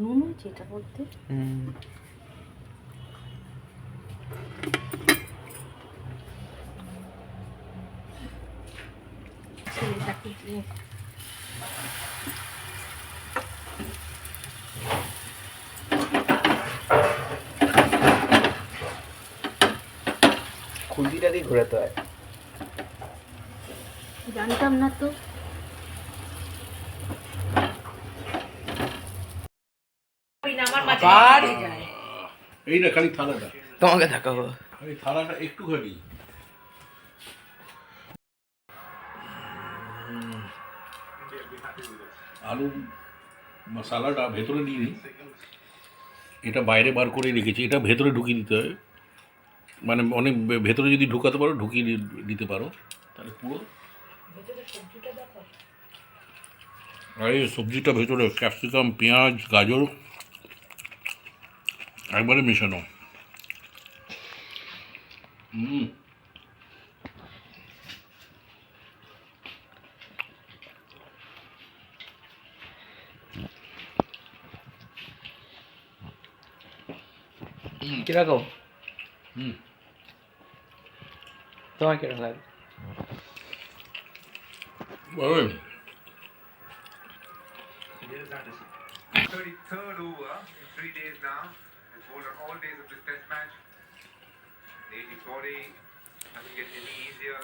নুন হয়েছে এটা বলতে। ছেলেটাকে দিয়ে খুন্তিটা দিয়ে ঘোরাতে হয়। জানতাম না তো। এই না খালি থালাটা, তোমাকে দেখাবো। খালি থালাটা একটুখানি। আলু মশালাটা ভেতরে নিয়ে নিই, এটা বাইরে বার করে রেখেছি, এটা ভেতরে ঢুকিয়ে দিতে হয়। মানে অনেক ভেতরে যদি ঢুকাতে পারো ঢুকিয়ে দিতে পারো, তাহলে পুরো। আর এই সবজিটা ভেতরে ক্যাপসিকাম, পেঁয়াজ, গাজর একবারে মেশানো। কিরকম? তোমার কিরকম লাগে? ভালোই। 33rd over in 3 days now. Has bowled on all days of this test match. The 80-40 doesn't get any easier.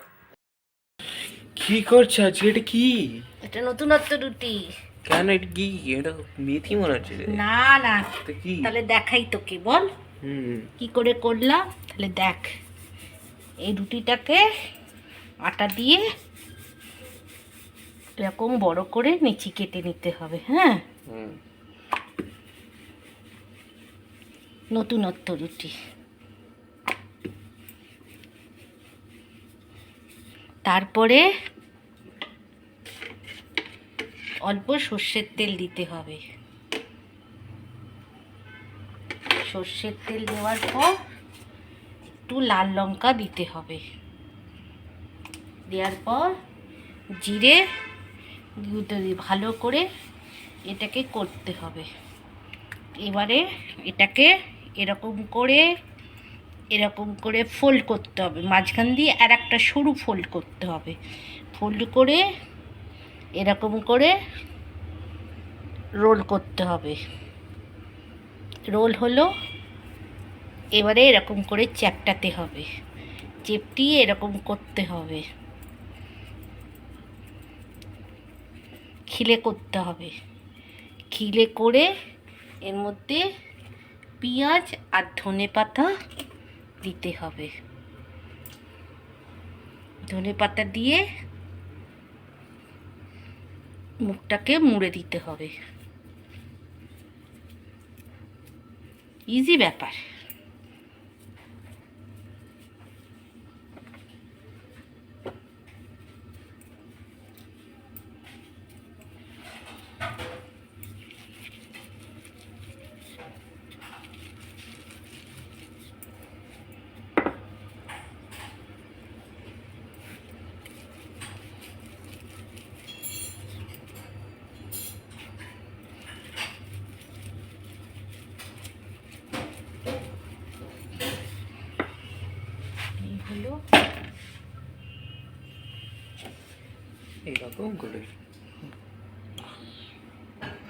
কি করছো আজকে? এটা কি? এটা নতুনত্ব রুটি। কেন এটা কি? এটা মেথি মনে হচ্ছে। না না, কি? তাহলে দেখাই তোকে, বল কি করে করলাম। তাহলে দেখ, এই রুটিটাকে আটা দিয়ে এরকম বড় করে নিচি কেটে নিতে হবে। হ্যাঁ, নতুনত্ব রুটি। তারপরে অল্প সর্ষের তেল দিতে হবে। সর্ষের তেল দেওয়ার পর একটু লাল লঙ্কা দিতে হবে। দেওয়ার পর জিরে ভালো করে এটাকে করতে হবে। এবারে এটাকে এরকম করে ফোল্ড করতে হবে, মাঝখান দিয়ে আর একটা সরু ফোল্ড করতে হবে। ফোল্ড করে এরকম করে রোল করতে হবে। রোল হলো, এবারে এরকম করে চ্যাপটাতে হবে, চেপটিয়ে এরকম করতে হবে, খিলে করতে হবে। খিলে করে এর মধ্যে পেঁয়াজ আর ধনেপাতা দিতে হবে। ধনেপাতা দিয়ে মুখটাকে মুড়ে দিতে হবে। ইজি ব্যাপার। এইরকম করে